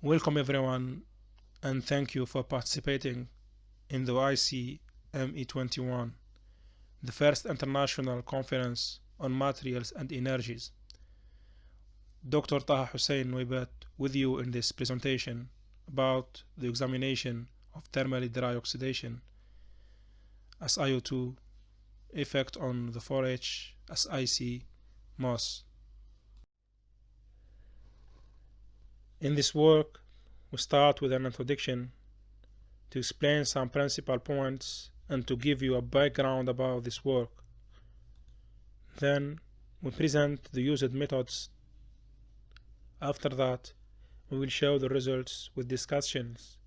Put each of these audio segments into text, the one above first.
Welcome everyone and thank you for participating in the ICME21, the first international conference on materials and energies. Dr. Taha Housseyn Nouibat with you in this presentation about the examination of thermally dry oxidation SiO2 effect on the 4H SiC MOS. In this work, we start with an introduction to explain some principal points and to give you a background about this work. Then we present the used methods. After that, we will show the results with discussions.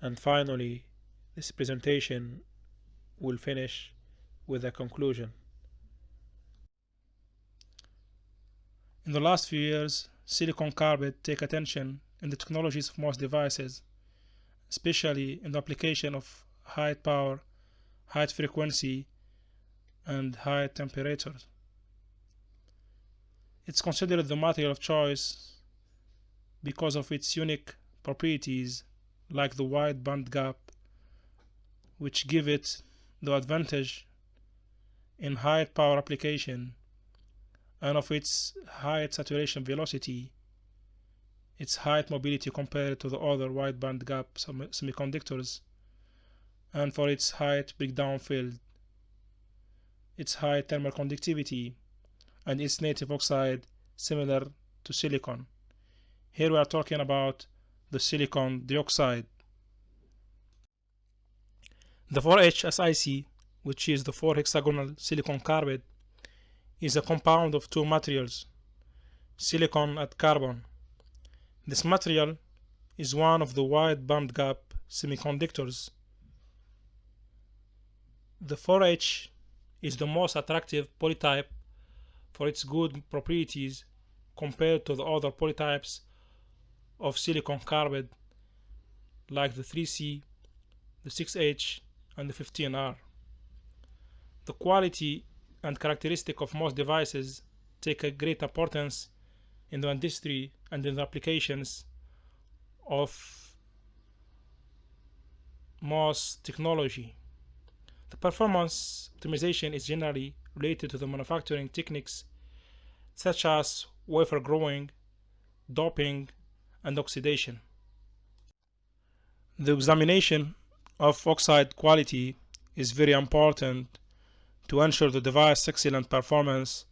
And finally, this presentation will finish with a conclusion. In the last few years, silicon carbide take attention in the technologies of most devices, especially in the application of high power, high frequency, and high temperatures. It's considered the material of choice because of its unique properties like the wide band gap, which give it the advantage in high power application, and of its high saturation velocity, its high mobility compared to the other wide band gap semiconductors, and for its high breakdown field, its high thermal conductivity, and its native oxide similar to silicon. Here we are talking about the silicon dioxide. The 4H SiC, which is the 4-hexagonal silicon carbide, is a compound of two materials, silicon and carbon. This material is one of the wide bandgap semiconductors. The 4H is the most attractive polytype for its good properties compared to the other polytypes of silicon carbide like the 3C, the 6H, and the 15R. The quality and characteristic of most devices take a great importance in the industry and in the applications of MOS technology. The performance optimization is generally related to the manufacturing techniques such as wafer growing, doping, and oxidation. The examination of oxide quality is very important to ensure the device's excellent performance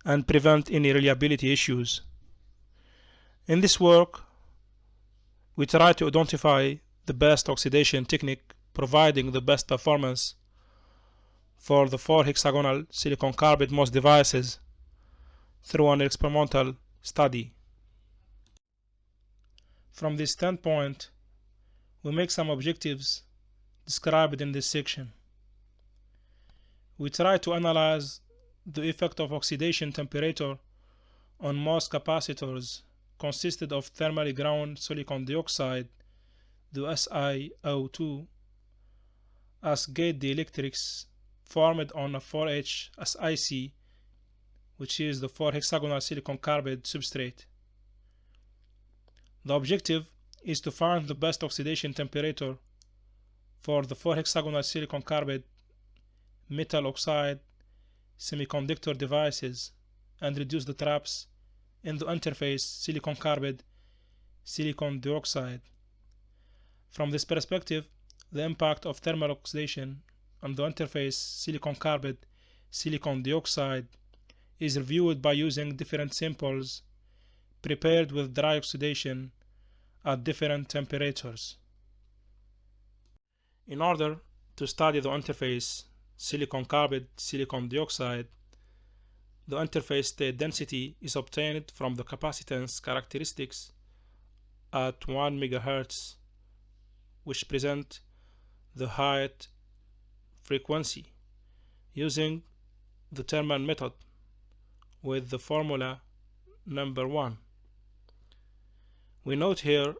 and prevent any reliability issues. In this work, we try to identify the best oxidation technique providing the best performance for the 4-hexagonal silicon carbide MOS devices through an experimental study. From this standpoint, we make some objectives described in this section. We try to analyze the effect of oxidation temperature on MOS capacitors consisted of thermally ground silicon dioxide, the SiO2, as gate dielectrics formed on a 4H SiC, which is the 4-hexagonal silicon carbide substrate. The objective is to find the best oxidation temperature for the 4-hexagonal silicon carbide metal oxide semiconductor devices and reduce the traps in the interface silicon carbide silicon dioxide. From this perspective, the impact of thermal oxidation on the interface silicon carbide silicon dioxide is reviewed by using different samples prepared with dry oxidation at different temperatures. In order to study the interface silicon carbide silicon dioxide, the interface state density is obtained from the capacitance characteristics at 1 MHz, which present the height frequency using the Terman method with the formula number 1. We note here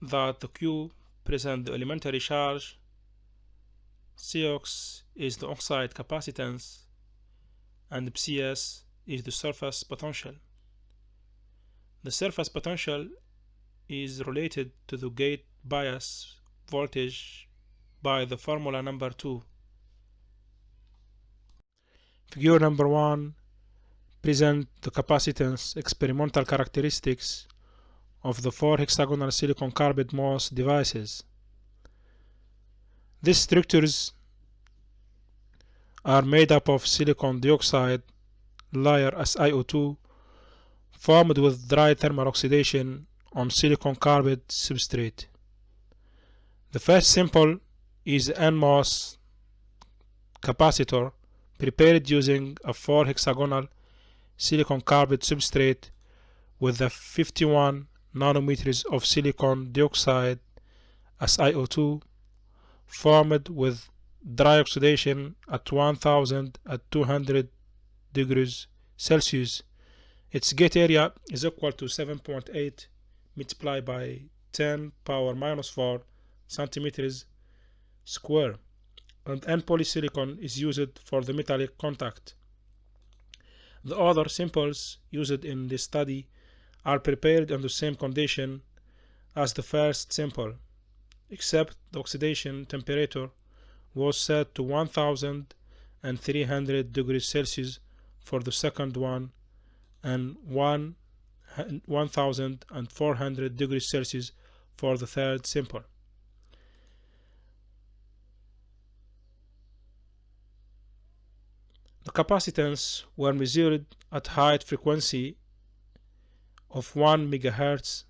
that the Q presents the elementary charge, Cox is the oxide capacitance, and Cs is the surface potential. The surface potential is related to the gate bias voltage by the formula number 2. Figure number 1 presents the capacitance experimental characteristics of the 4 hexagonal silicon carbide MOS devices. These structures are made up of silicon dioxide layer SiO2 formed with dry thermal oxidation on silicon carbide substrate. The first sample is an NMOS capacitor prepared using a 4 hexagonal silicon carbide substrate with the 51 nanometers of silicon dioxide SiO2 formed with dry oxidation at 1200 degrees Celsius. Its gate area is equal to 7.8 multiplied by 10 power minus 4 centimeters square, and N polysilicon is used for the metallic contact. The other samples used in this study are prepared under the same condition as the first sample, except the oxidation temperature was set to 1300 degrees Celsius for the second one and 1400 degrees Celsius for the third sample. The capacitance were measured at high frequency of 1 MHz,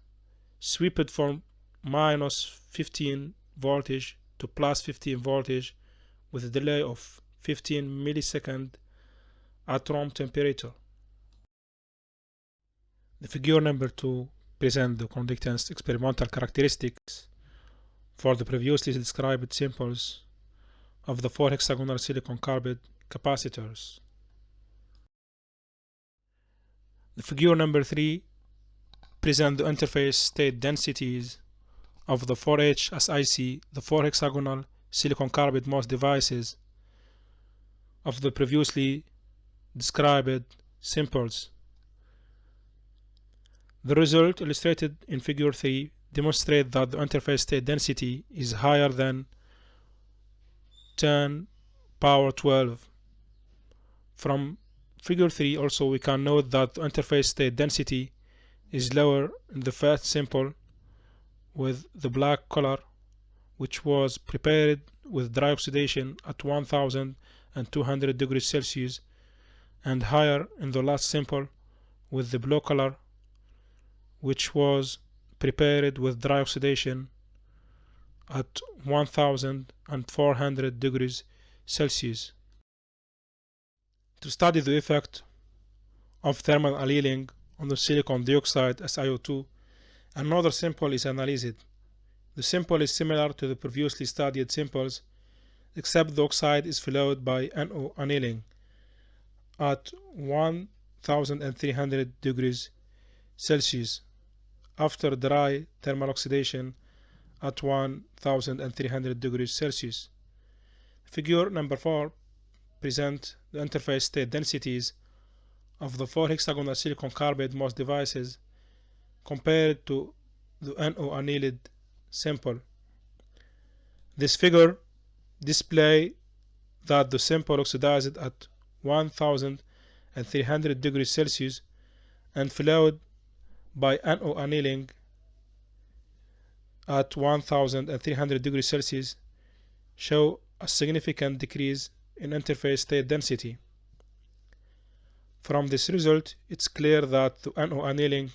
swept from minus 15 voltage to plus 15 voltage with a delay of 15 milliseconds at room temperature. The figure number 2 presents the conductance experimental characteristics for the previously described samples of the 4 hexagonal silicon carbide capacitors. The figure number 3 presents the interface state densities of the 4HSIC, the 4 hexagonal silicon carbide MOS devices of the previously described samples. The result illustrated in figure 3 demonstrates that the interface state density is higher than 10 power 12. From figure 3 also we can note that the interface state density is lower in the first sample with the black color, which was prepared with dry oxidation at 1200 degrees Celsius, and higher in the last sample with the blue color, which was prepared with dry oxidation at 1400 degrees Celsius. To study the effect of thermal annealing on the silicon dioxide SiO2, another sample is analyzed. The sample is similar to the previously studied samples, except the oxide is followed by NO annealing at 1300 degrees Celsius after dry thermal oxidation at 1300 degrees Celsius. Figure number 4 presents the interface state densities of the 4 hexagonal silicon carbide MOS devices compared to the NO annealed sample. This figure displays that the sample oxidized at 1300 degrees Celsius and followed by NO annealing at 1300 degrees Celsius show a significant decrease in interface state density. From this result, it's clear that the NO annealing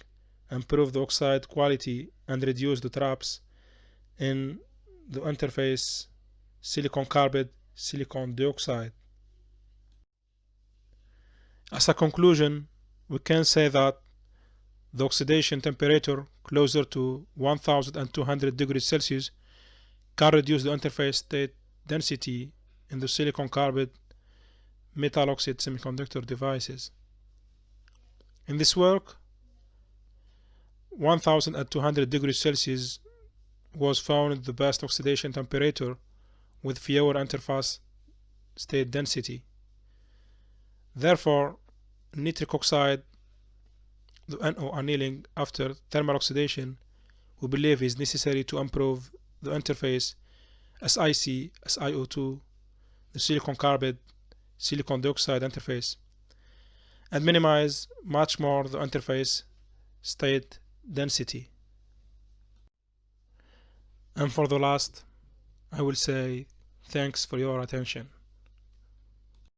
improved the oxide quality and reduced the traps in the interface silicon carbide silicon dioxide. As a conclusion, we can say that the oxidation temperature closer to 1200 degrees Celsius can reduce the interface state density in the silicon carbide metal oxide semiconductor devices. In this work, 1200 degrees Celsius was found the best oxidation temperature with fewer interface state density. Therefore, nitric oxide, the NO annealing after thermal oxidation, we believe is necessary to improve the interface SiC, SiO2, the silicon carbide, silicon dioxide interface, and minimize much more the interface state density. And for the last, I will say thanks for your attention.